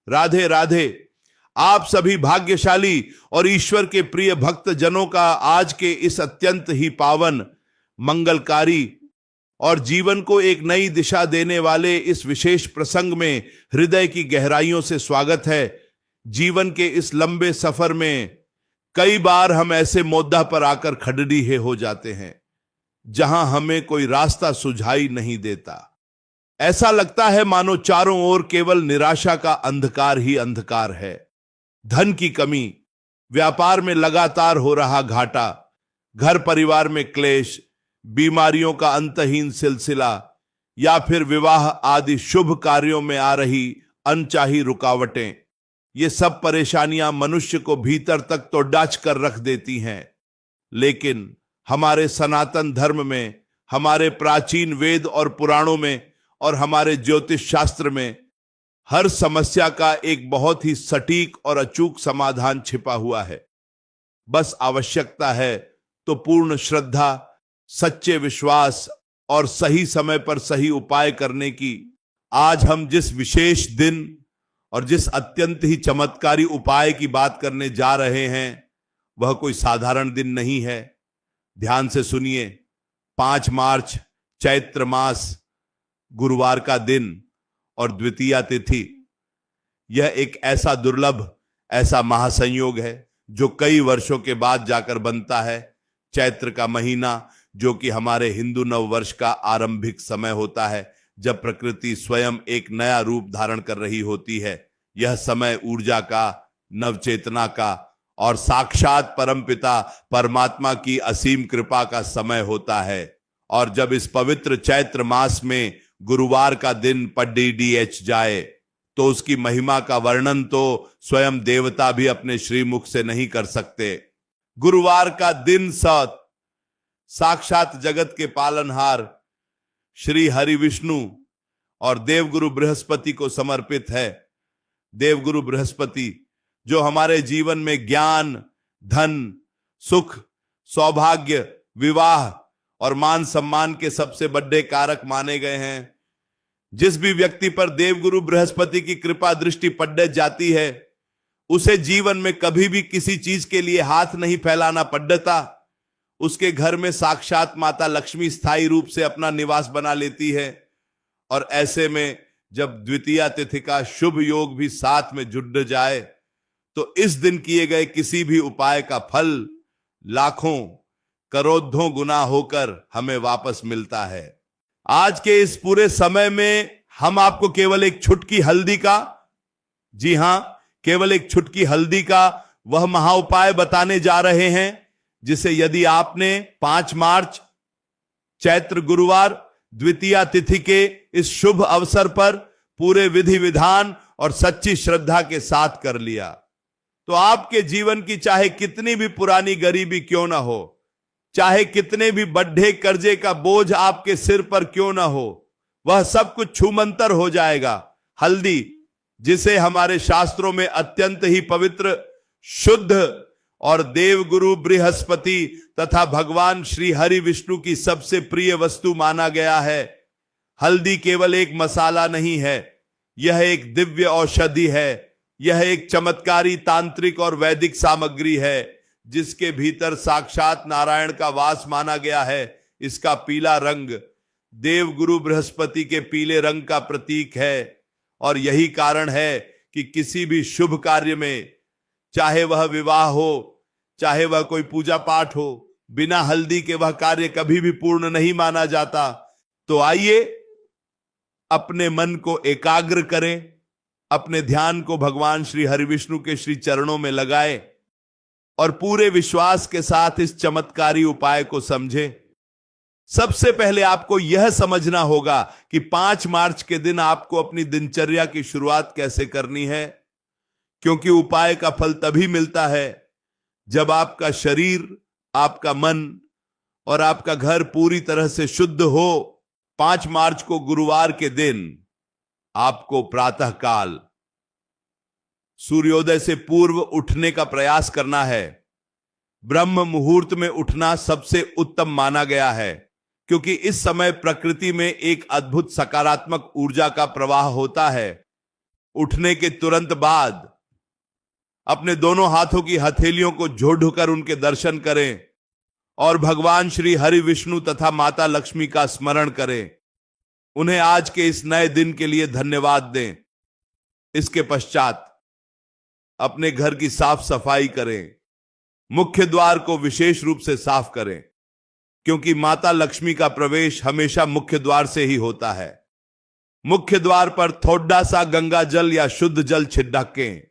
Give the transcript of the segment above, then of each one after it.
राधे राधे। आप सभी भाग्यशाली और ईश्वर के प्रिय भक्त जनों का आज के इस अत्यंत ही पावन, मंगलकारी और जीवन को एक नई दिशा देने वाले इस विशेष प्रसंग में हृदय की गहराइयों से स्वागत है। जीवन के इस लंबे सफर में कई बार हम ऐसे मोद्दा पर आकर खड़ीहे हो जाते हैं जहां हमें कोई रास्ता सुझाई नहीं देता। ऐसा लगता है मानो चारों ओर केवल निराशा का अंधकार ही अंधकार है। धन की कमी, व्यापार में लगातार हो रहा घाटा, घर परिवार में क्लेश, बीमारियों का अंतहीन सिलसिला या फिर विवाह आदि शुभ कार्यों में आ रही अनचाही रुकावटें, ये सब परेशानियां मनुष्य को भीतर तक तो डाच कर रख देती हैं। लेकिन हमारे सनातन धर्म में, हमारे प्राचीन वेद और पुराणों में और हमारे ज्योतिष शास्त्र में हर समस्या का एक बहुत ही सटीक और अचूक समाधान छिपा हुआ है। बस आवश्यकता है तो पूर्ण श्रद्धा, सच्चे विश्वास और सही समय पर सही उपाय करने की। आज हम जिस विशेष दिन और जिस अत्यंत ही चमत्कारी उपाय की बात करने जा रहे हैं वह कोई साधारण दिन नहीं है। ध्यान से सुनिए। 5 मार्च चैत्र मास, गुरुवार का दिन और द्वितीया तिथि। यह एक ऐसा दुर्लभ, ऐसा महासंयोग है जो कई वर्षों के बाद जाकर बनता है। चैत्र का महीना जो कि हमारे हिंदू नववर्ष का आरंभिक समय होता है, जब प्रकृति स्वयं एक नया रूप धारण कर रही होती है। यह समय ऊर्जा का, नवचेतना का और साक्षात परमपिता परमात्मा की असीम कृपा का समय होता है। और जब इस पवित्र चैत्र मास में गुरुवार का दिन पड्डीडीएच जाए तो उसकी महिमा का वर्णन तो स्वयं देवता भी अपने श्रीमुख से नहीं कर सकते। गुरुवार का दिन साक्षात जगत के पालनहार श्री हरि विष्णु और देवगुरु बृहस्पति को समर्पित है। देवगुरु बृहस्पति जो हमारे जीवन में ज्ञान, धन, सुख, सौभाग्य, विवाह और मान सम्मान के सबसे बड़े कारक माने गए हैं। जिस भी व्यक्ति पर देवगुरु बृहस्पति की कृपा दृष्टि पड़ जाती है उसे जीवन में कभी भी किसी चीज के लिए हाथ नहीं फैलाना पड़ता। उसके घर में साक्षात माता लक्ष्मी स्थायी रूप से अपना निवास बना लेती है। और ऐसे में जब द्वितीया तिथि का शुभ योग भी साथ में जुड़ जाए तो इस दिन किए गए किसी भी उपाय का फल लाखों करोड़ों गुना होकर हमें वापस मिलता है। आज के इस पूरे समय में हम आपको केवल एक छुटकी हल्दी का, जी हां, केवल एक छुटकी हल्दी का वह महाउपाय बताने जा रहे हैं जिसे यदि आपने 5 मार्च चैत्र गुरुवार द्वितीया तिथि के इस शुभ अवसर पर पूरे विधि विधान और सच्ची श्रद्धा के साथ कर लिया तो आपके जीवन की चाहे कितनी भी पुरानी गरीबी क्यों ना हो, चाहे कितने भी बड्ढे कर्जे का बोझ आपके सिर पर क्यों ना हो, वह सब कुछ छूमंतर हो जाएगा। हल्दी, जिसे हमारे शास्त्रों में अत्यंत ही पवित्र, शुद्ध और देवगुरु बृहस्पति तथा भगवान श्री हरि विष्णु की सबसे प्रिय वस्तु माना गया है। हल्दी केवल एक मसाला नहीं है, यह एक दिव्य औषधि है। यह एक चमत्कारी तांत्रिक और वैदिक सामग्री है जिसके भीतर साक्षात नारायण का वास माना गया है। इसका पीला रंग देवगुरु बृहस्पति के पीले रंग का प्रतीक है और यही कारण है कि किसी भी शुभ कार्य में, चाहे वह विवाह हो, चाहे वह कोई पूजा पाठ हो, बिना हल्दी के वह कार्य कभी भी पूर्ण नहीं माना जाता। तो आइए अपने मन को एकाग्र करें, अपने ध्यान को भगवान श्री हरि विष्णु के श्री चरणों में लगाएं और पूरे विश्वास के साथ इस चमत्कारी उपाय को समझें। सबसे पहले आपको यह समझना होगा कि 5 मार्च के दिन आपको अपनी दिनचर्या की शुरुआत कैसे करनी है, क्योंकि उपाय का फल तभी मिलता है जब आपका शरीर, आपका मन और आपका घर पूरी तरह से शुद्ध हो। 5 मार्च को गुरुवार के दिन आपको प्रातः काल सूर्योदय से पूर्व उठने का प्रयास करना है। ब्रह्म मुहूर्त में उठना सबसे उत्तम माना गया है क्योंकि इस समय प्रकृति में एक अद्भुत सकारात्मक ऊर्जा का प्रवाह होता है। उठने के तुरंत बाद अपने दोनों हाथों की हथेलियों को जोड़कर उनके दर्शन करें और भगवान श्री हरि विष्णु तथा माता लक्ष्मी का स्मरण करें। उन्हें आज के इस नए दिन के लिए धन्यवाद दें। इसके पश्चात अपने घर की साफ सफाई करें। मुख्य द्वार को विशेष रूप से साफ करें, क्योंकि माता लक्ष्मी का प्रवेश हमेशा मुख्य द्वार से ही होता है। मुख्य द्वार पर थोड़ा सा गंगा जल या शुद्ध जल छिड़कें।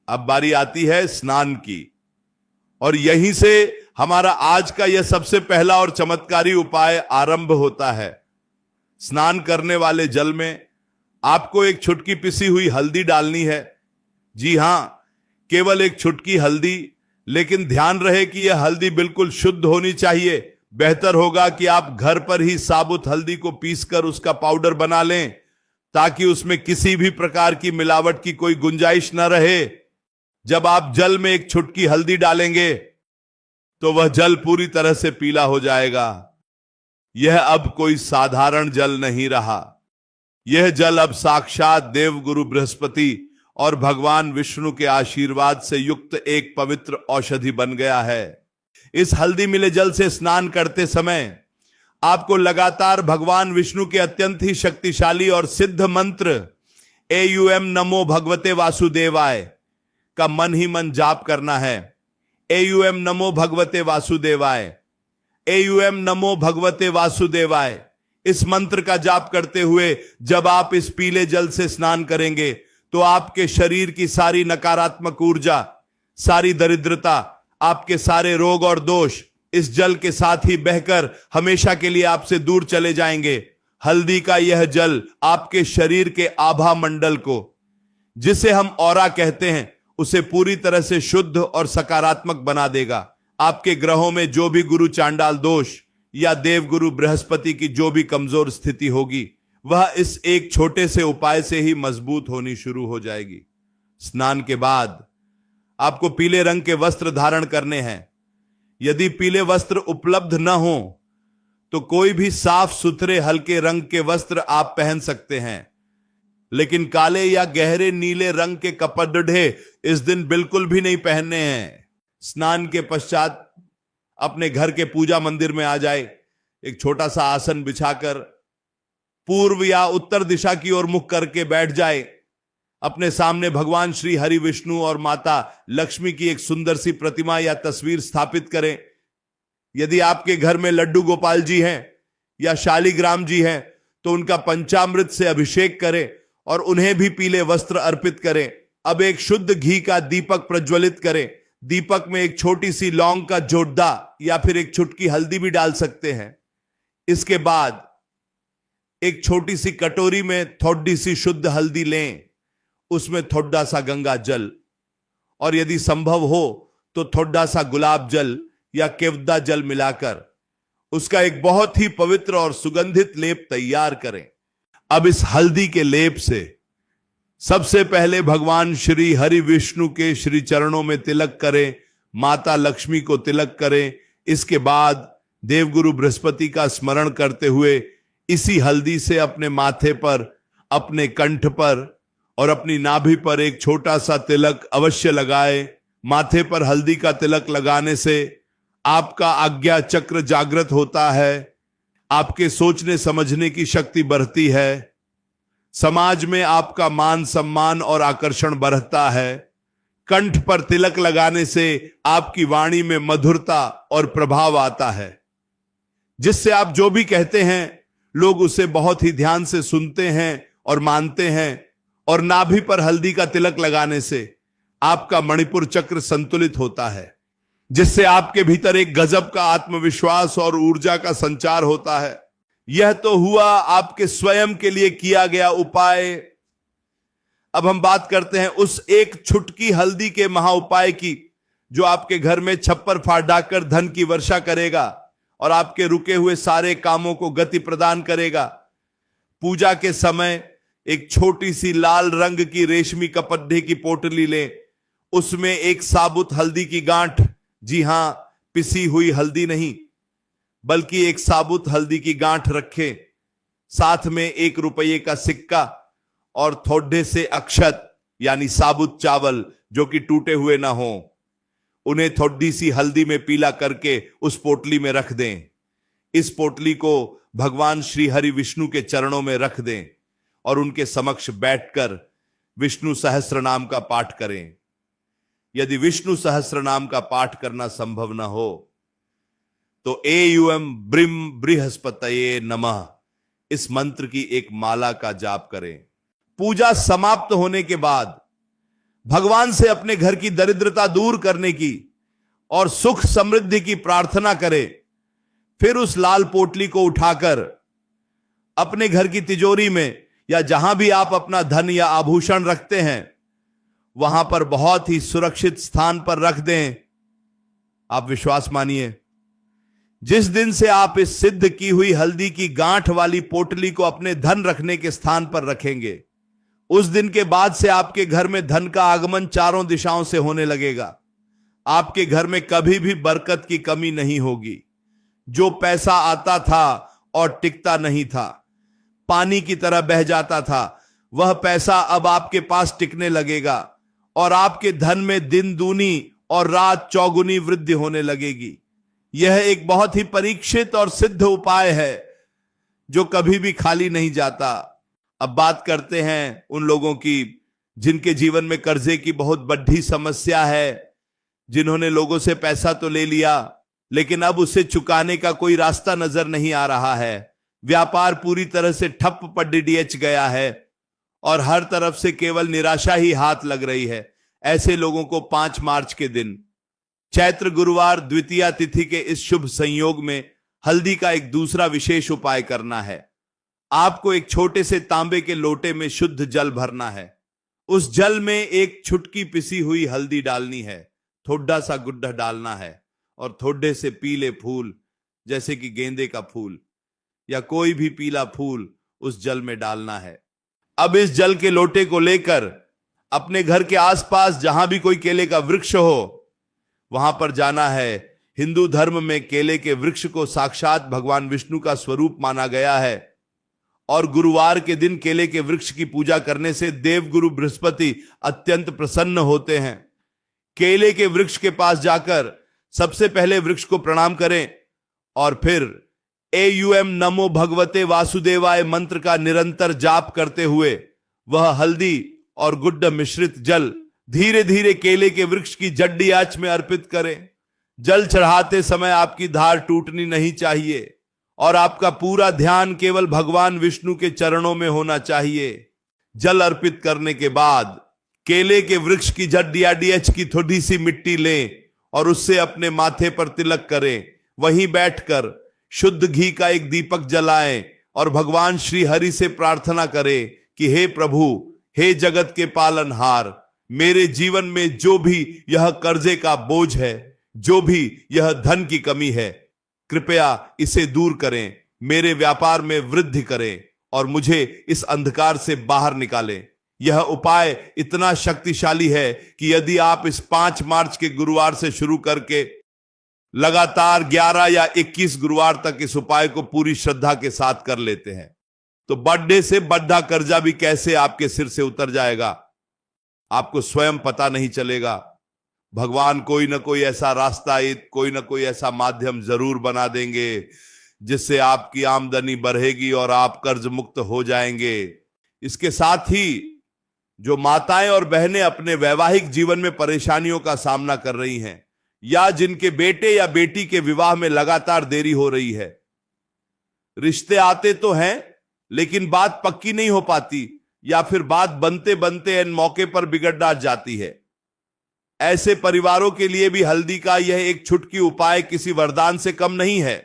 अब बारी आती है स्नान की, और यहीं से हमारा आज का यह सबसे पहला और चमत्कारी उपाय आरंभ होता है। स्नान करने वाले जल में आपको एक छुटकी पिसी हुई हल्दी डालनी है। जी हां, केवल एक छुटकी हल्दी, लेकिन ध्यान रहे कि यह हल्दी बिल्कुल शुद्ध होनी चाहिए। बेहतर होगा कि आप घर पर ही साबुत हल्दी को पीसकर उसका पाउडर बना लें, ताकि उसमें किसी भी प्रकार की मिलावट की कोई गुंजाइश न रहे। जब आप जल में एक छुटकी हल्दी डालेंगे तो वह जल पूरी तरह से पीला हो जाएगा। यह अब कोई साधारण जल नहीं रहा। यह जल अब साक्षात देवगुरु बृहस्पति और भगवान विष्णु के आशीर्वाद से युक्त एक पवित्र औषधि बन गया है। इस हल्दी मिले जल से स्नान करते समय आपको लगातार भगवान विष्णु के अत्यंत ही शक्तिशाली और सिद्ध मंत्र एयूएम नमो भगवते वासुदेवाय का मन ही मन जाप करना है। एयूएम नमो भगवते वासुदेवाय, एयूएम नमो भगवते वासुदेवाय। इस मंत्र का जाप करते हुए जब आप इस पीले जल से स्नान करेंगे तो आपके शरीर की सारी नकारात्मक ऊर्जा, सारी दरिद्रता, आपके सारे रोग और दोष इस जल के साथ ही बहकर हमेशा के लिए आपसे दूर चले जाएंगे। हल्दी का यह जल आपके शरीर के आभा मंडल को, जिसे हम ऑरा कहते हैं, उसे पूरी तरह से शुद्ध और सकारात्मक बना देगा। आपके ग्रहों में जो भी गुरु चांडाल दोष या देवगुरु बृहस्पति की जो भी कमजोर स्थिति होगी, वह इस एक छोटे से उपाय से ही मजबूत होनी शुरू हो जाएगी। स्नान के बाद आपको पीले रंग के वस्त्र धारण करने हैं। यदि पीले वस्त्र उपलब्ध न हो तो कोई भी साफ सुथरे हल्के रंग के वस्त्र आप पहन सकते हैं, लेकिन काले या गहरे नीले रंग के कपड़े इस दिन बिल्कुल भी नहीं पहनने हैं। स्नान के पश्चात अपने घर के पूजा मंदिर में आ जाए। एक छोटा सा आसन बिछाकर पूर्व या उत्तर दिशा की ओर मुख करके बैठ जाए। अपने सामने भगवान श्री हरि विष्णु और माता लक्ष्मी की एक सुंदर सी प्रतिमा या तस्वीर स्थापित करें। यदि आपके घर में लड्डू गोपाल जी हैं या शालिग्राम जी हैं तो उनका पंचामृत से अभिषेक करें और उन्हें भी पीले वस्त्र अर्पित करें। अब एक शुद्ध घी का दीपक प्रज्वलित करें। दीपक में एक छोटी सी लौंग का जोड़ा या फिर एक चुटकी हल्दी भी डाल सकते हैं। इसके बाद एक छोटी सी कटोरी में थोड़ी सी शुद्ध हल्दी लें, उसमें थोड़ा सा गंगा जल और यदि संभव हो तो थोड़ा सा गुलाब जल या केवदा जल मिलाकर उसका एक बहुत ही पवित्र और सुगंधित लेप तैयार करें। अब इस हल्दी के लेप से सबसे पहले भगवान श्री हरि विष्णु के श्री चरणों में तिलक करें, माता लक्ष्मी को तिलक करें। इसके बाद देवगुरु बृहस्पति का स्मरण करते हुए इसी हल्दी से अपने माथे पर, अपने कंठ पर और अपनी नाभि पर एक छोटा सा तिलक अवश्य लगाए। माथे पर हल्दी का तिलक लगाने से आपका आज्ञा चक्र जागृत होता है, आपके सोचने समझने की शक्ति बढ़ती है, समाज में आपका मान सम्मान और आकर्षण बढ़ता है। कंठ पर तिलक लगाने से आपकी वाणी में मधुरता और प्रभाव आता है, जिससे आप जो भी कहते हैं लोग उसे बहुत ही ध्यान से सुनते हैं और मानते हैं। और नाभि पर हल्दी का तिलक लगाने से आपका मणिपुर चक्र संतुलित होता है, जिससे आपके भीतर एक गजब का आत्मविश्वास और ऊर्जा का संचार होता है। यह तो हुआ आपके स्वयं के लिए किया गया उपाय। अब हम बात करते हैं उस एक छुटकी हल्दी के महाउपाय की, जो आपके घर में छप्पर फाड़कर धन की वर्षा करेगा और आपके रुके हुए सारे कामों को गति प्रदान करेगा। पूजा के समय एक छोटी सी लाल रंग की रेशमी कपड़े की पोटली लें, उसमें एक साबुत हल्दी की गांठ, जी हां, पिसी हुई हल्दी नहीं बल्कि एक साबुत हल्दी की गांठ रखें। साथ में 1 रुपये का सिक्का और थोड़े से अक्षत यानी साबुत चावल जो कि टूटे हुए ना हो, उन्हें थोड़ी सी हल्दी में पीला करके उस पोटली में रख दें। इस पोटली को भगवान श्री हरि विष्णु के चरणों में रख दें और उनके समक्ष बैठकर विष्णु सहस्त्र नाम का पाठ करें। यदि विष्णु सहस्त्र नाम का पाठ करना संभव न हो तो एयुएम ब्रिम बृहस्पतये नमः इस मंत्र की एक माला का जाप करें। पूजा समाप्त होने के बाद भगवान से अपने घर की दरिद्रता दूर करने की और सुख समृद्धि की प्रार्थना करें। फिर उस लाल पोटली को उठाकर अपने घर की तिजोरी में या जहां भी आप अपना धन या आभूषण रखते हैं वहां पर बहुत ही सुरक्षित स्थान पर रख दें। आप विश्वास मानिए, जिस दिन से आप इस सिद्ध की हुई हल्दी की गांठ वाली पोटली को अपने धन रखने के स्थान पर रखेंगे, उस दिन के बाद से आपके घर में धन का आगमन चारों दिशाओं से होने लगेगा। आपके घर में कभी भी बरकत की कमी नहीं होगी। जो पैसा आता था और टिकता नहीं था, पानी की तरह बह जाता था, वह पैसा अब आपके पास टिकने लगेगा और आपके धन में दिन दूनी और रात चौगुनी वृद्धि होने लगेगी। यह एक बहुत ही परीक्षित और सिद्ध उपाय है जो कभी भी खाली नहीं जाता। अब बात करते हैं उन लोगों की जिनके जीवन में कर्जे की बहुत बड़ी समस्या है, जिन्होंने लोगों से पैसा तो ले लिया लेकिन अब उसे चुकाने का कोई रास्ता नजर नहीं आ रहा है। व्यापार पूरी तरह से ठप पड़ियच गया है और हर तरफ से केवल निराशा ही हाथ लग रही है। ऐसे लोगों को 5 मार्च के दिन चैत्र गुरुवार द्वितीया तिथि के इस शुभ संयोग में हल्दी का एक दूसरा विशेष उपाय करना है। आपको एक छोटे से तांबे के लोटे में शुद्ध जल भरना है। उस जल में एक छुटकी पिसी हुई हल्दी डालनी है, थोड़ा सा गुड्डा डालना है और थोड़े से पीले फूल जैसे कि गेंदे का फूल या कोई भी पीला फूल उस जल में डालना है। अब इस जल के लोटे को लेकर अपने घर के आसपास जहां भी कोई केले का वृक्ष हो वहां पर जाना है। हिंदू धर्म में केले के वृक्ष को साक्षात भगवान विष्णु का स्वरूप माना गया है और गुरुवार के दिन केले के वृक्ष की पूजा करने से देवगुरु बृहस्पति अत्यंत प्रसन्न होते हैं। केले के वृक्ष के पास जाकर सबसे पहले वृक्ष को प्रणाम करें और फिर एयुएम नमो भगवते वासुदेवाय मंत्र का निरंतर जाप करते हुए वह हल्दी और गुड्ड मिश्रित जल धीरे धीरे केले के वृक्ष की जड्डी आंच में अर्पित करें। जल चढ़ाते समय आपकी धार टूटनी नहीं चाहिए और आपका पूरा ध्यान केवल भगवान विष्णु के चरणों में होना चाहिए। जल अर्पित करने के बाद केले के वृक्ष की जड्डी की थोड़ी सी मिट्टी लें और उससे अपने माथे पर तिलक करें। वहीं बैठकर शुद्ध घी का एक दीपक जलाएं और भगवान श्री हरि से प्रार्थना करें कि हे प्रभु, हे जगत के पालनहार, मेरे जीवन में जो भी यह कर्जे का बोझ है, जो भी यह धन की कमी है, कृपया इसे दूर करें, मेरे व्यापार में वृद्धि करें और मुझे इस अंधकार से बाहर निकालें। यह उपाय इतना शक्तिशाली है कि यदि आप इस 5 मार्च के गुरुवार से शुरू करके लगातार 11 या 21 गुरुवार तक इस उपाय को पूरी श्रद्धा के साथ कर लेते हैं तो बर्थडे से बड़ा कर्जा भी कैसे आपके सिर से उतर जाएगा, आपको स्वयं पता नहीं चलेगा। भगवान कोई ना कोई ऐसा रास्ता, कोई ना कोई ऐसा माध्यम जरूर बना देंगे जिससे आपकी आमदनी बढ़ेगी और आप कर्ज मुक्त हो जाएंगे। इसके साथ ही जो माताएं और बहनें अपने वैवाहिक जीवन में परेशानियों का सामना कर रही हैं या जिनके बेटे या बेटी के विवाह में लगातार देरी हो रही है, रिश्ते आते तो हैं लेकिन बात पक्की नहीं हो पाती या फिर बात बनते बनते इन मौके पर बिगड़ जाती है, ऐसे परिवारों के लिए भी हल्दी का यह एक छुटकी उपाय किसी वरदान से कम नहीं है।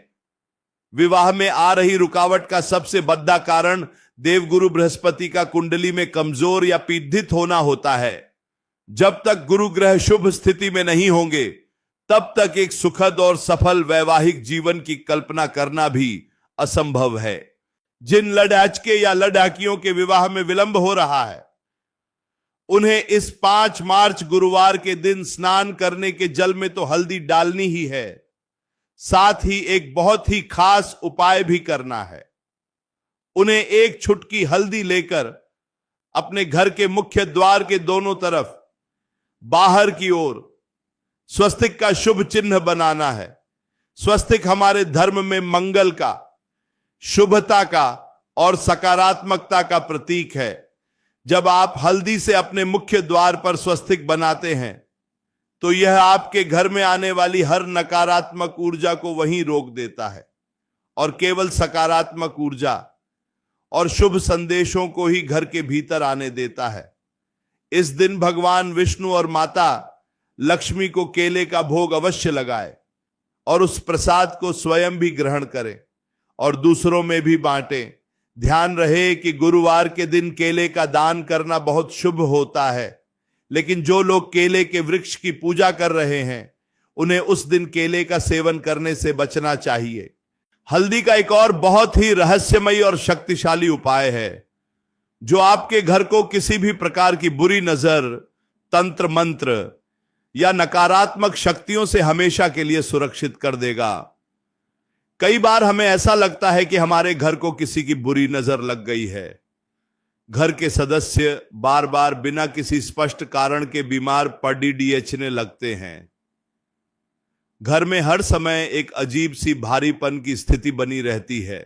विवाह में आ रही रुकावट का सबसे बड़ा कारण देवगुरु बृहस्पति का कुंडली में कमजोर या पीड़ित होना होता है। जब तक गुरु ग्रह शुभ स्थिति में नहीं होंगे तब तक एक सुखद और सफल वैवाहिक जीवन की कल्पना करना भी असंभव है। जिन लड़ाचके या लड़ाकियों के विवाह में विलंब हो रहा है उन्हें इस 5 मार्च गुरुवार के दिन स्नान करने के जल में तो हल्दी डालनी ही है, साथ ही एक बहुत ही खास उपाय भी करना है। उन्हें एक छुटकी हल्दी लेकर अपने घर के मुख्य द्वार के दोनों तरफ बाहर की ओर स्वस्तिक का शुभ चिन्ह बनाना है। स्वस्तिक हमारे धर्म में मंगल का, शुभता का और सकारात्मकता का प्रतीक है। जब आप हल्दी से अपने मुख्य द्वार पर स्वस्तिक बनाते हैं तो यह आपके घर में आने वाली हर नकारात्मक ऊर्जा को वहीं रोक देता है और केवल सकारात्मक ऊर्जा और शुभ संदेशों को ही घर के भीतर आने देता है। इस दिन भगवान विष्णु और माता लक्ष्मी को केले का भोग अवश्य लगाए और उस प्रसाद को स्वयं भी ग्रहण करें और दूसरों में भी बांटें। ध्यान रहे कि गुरुवार के दिन केले का दान करना बहुत शुभ होता है, लेकिन जो लोग केले के वृक्ष की पूजा कर रहे हैं उन्हें उस दिन केले का सेवन करने से बचना चाहिए। हल्दी का एक और बहुत ही रहस्यमयी और शक्तिशाली उपाय है जो आपके घर को किसी भी प्रकार की बुरी नजर, तंत्र मंत्र या नकारात्मक शक्तियों से हमेशा के लिए सुरक्षित कर देगा। कई बार हमें ऐसा लगता है कि हमारे घर को किसी की बुरी नजर लग गई है। घर के सदस्य बार बार बिना किसी स्पष्ट कारण के बीमार पड़ने लगते हैं। घर में हर समय एक अजीब सी भारीपन की स्थिति बनी रहती है।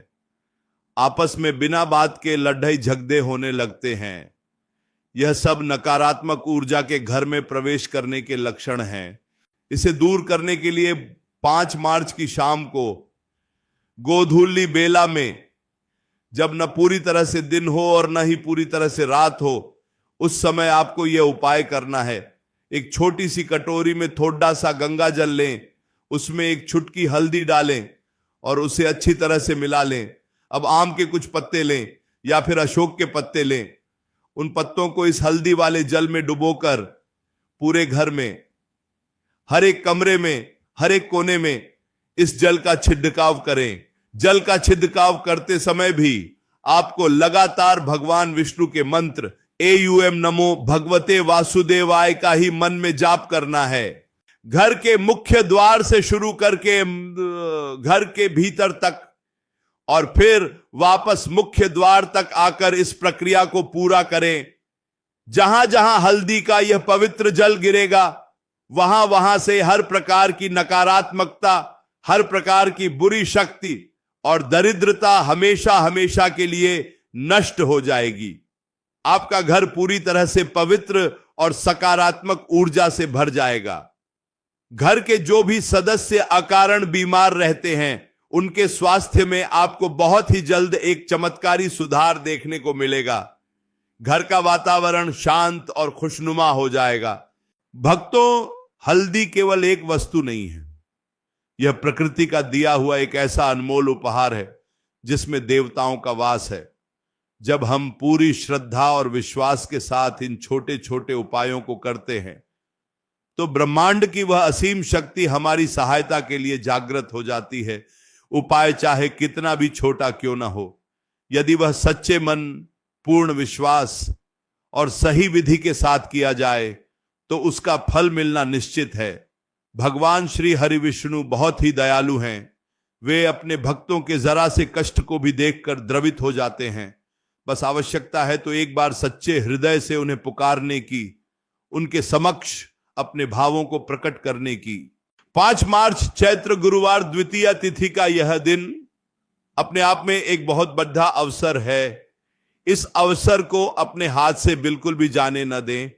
आपस में बिना बात के लड़ाई झगड़े होने लगते हैं। यह सब नकारात्मक ऊर्जा के घर में प्रवेश करने के लक्षण हैं। इसे दूर करने के लिए 5 मार्च की शाम को गोधूली बेला में, जब न पूरी तरह से दिन हो और न ही पूरी तरह से रात हो, उस समय आपको यह उपाय करना है। एक छोटी सी कटोरी में थोड़ा सा गंगा जल लें, उसमें एक चुटकी हल्दी डालें और उसे अच्छी तरह से मिला लें। अब आम के कुछ पत्ते लें या फिर अशोक के पत्ते लें। उन पत्तों को इस हल्दी वाले जल में डुबोकर पूरे घर में, हर एक कमरे में, हर एक कोने में इस जल का छिड़काव करें। जल का छिड़काव करते समय भी आपको लगातार भगवान विष्णु के मंत्र AUM नमो भगवते वासुदेवाय का ही मन में जाप करना है। घर के मुख्य द्वार से शुरू करके घर के भीतर तक और फिर वापस मुख्य द्वार तक आकर इस प्रक्रिया को पूरा करें। जहां जहां हल्दी का यह पवित्र जल गिरेगा वहां वहां से हर प्रकार की नकारात्मकता, हर प्रकार की बुरी शक्ति और दरिद्रता हमेशा हमेशा के लिए नष्ट हो जाएगी। आपका घर पूरी तरह से पवित्र और सकारात्मक ऊर्जा से भर जाएगा। घर के जो भी सदस्य अकारण बीमार रहते हैं उनके स्वास्थ्य में आपको बहुत ही जल्द एक चमत्कारी सुधार देखने को मिलेगा। घर का वातावरण शांत और खुशनुमा हो जाएगा। भक्तों, हल्दी केवल एक वस्तु नहीं है, यह प्रकृति का दिया हुआ एक ऐसा अनमोल उपहार है जिसमें देवताओं का वास है। जब हम पूरी श्रद्धा और विश्वास के साथ इन छोटे छोटे उपायों को करते हैं तो ब्रह्मांड की वह असीम शक्ति हमारी सहायता के लिए जागृत हो जाती है। उपाय चाहे कितना भी छोटा क्यों ना हो, यदि वह सच्चे मन, पूर्ण विश्वास और सही विधि के साथ किया जाए तो उसका फल मिलना निश्चित है। भगवान श्री हरि विष्णु बहुत ही दयालु हैं। वे अपने भक्तों के जरा से कष्ट को भी देखकर द्रवित हो जाते हैं। बस आवश्यकता है तो एक बार सच्चे हृदय से उन्हें पुकारने की, उनके समक्ष अपने भावों को प्रकट करने की। 5 मार्च चैत्र गुरुवार द्वितीय तिथि का यह दिन अपने आप में एक बहुत बड़ा अवसर है। इस अवसर को अपने हाथ से बिल्कुल भी जाने न दें।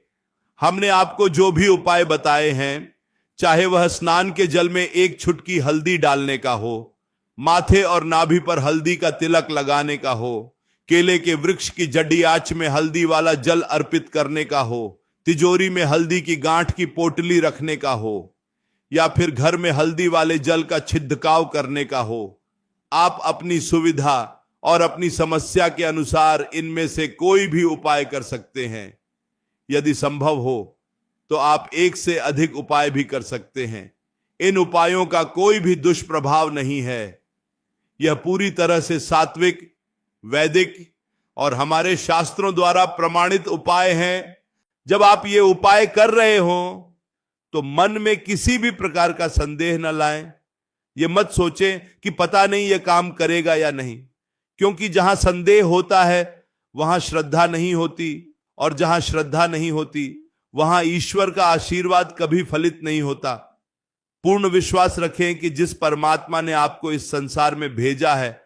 हमने आपको जो भी उपाय बताए हैं, चाहे वह स्नान के जल में एक चुटकी हल्दी डालने का हो, माथे और नाभि पर हल्दी का तिलक लगाने का हो, केले के वृक्ष की जड़ी आंच में हल्दी वाला जल अर्पित करने का हो, तिजोरी में हल्दी की गांठ की पोटली रखने का हो, या फिर घर में हल्दी वाले जल का छिड़काव करने का हो, आप अपनी सुविधा और अपनी समस्या के अनुसार इनमें से कोई भी उपाय कर सकते हैं। यदि संभव हो तो आप एक से अधिक उपाय भी कर सकते हैं। इन उपायों का कोई भी दुष्प्रभाव नहीं है। यह पूरी तरह से सात्विक, वैदिक और हमारे शास्त्रों द्वारा प्रमाणित उपाय हैं। जब आप ये उपाय कर रहे हो तो मन में किसी भी प्रकार का संदेह न लाएं। ये मत सोचें कि पता नहीं यह काम करेगा या नहीं, क्योंकि जहां संदेह होता है वहां श्रद्धा नहीं होती, और जहां श्रद्धा नहीं होती वहां ईश्वर का आशीर्वाद कभी फलित नहीं होता। पूर्ण विश्वास रखें कि जिस परमात्मा ने आपको इस संसार में भेजा है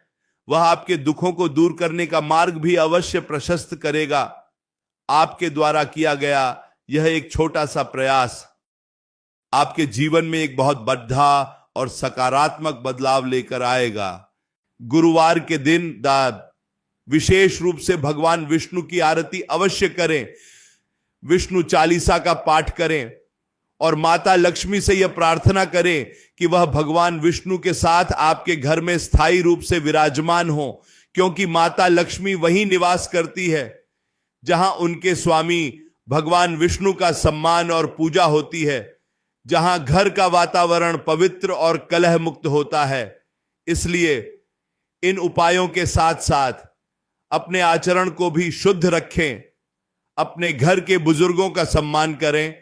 वह आपके दुखों को दूर करने का मार्ग भी अवश्य प्रशस्त करेगा। आपके द्वारा किया गया यह एक छोटा सा प्रयास आपके जीवन में एक बहुत बड़ा और सकारात्मक बदलाव लेकर आएगा। गुरुवार के दिन विशेष रूप से भगवान विष्णु की आरती अवश्य करें, विष्णु चालीसा का पाठ करें और माता लक्ष्मी से यह प्रार्थना करें कि वह भगवान विष्णु के साथ आपके घर में स्थायी रूप से विराजमान हो, क्योंकि माता लक्ष्मी वहीं निवास करती है जहां उनके स्वामी भगवान विष्णु का सम्मान और पूजा होती है, जहां घर का वातावरण पवित्र और कलह मुक्त होता है। इसलिए इन उपायों के साथ साथ अपने आचरण को भी शुद्ध रखें, अपने घर के बुजुर्गों का सम्मान करें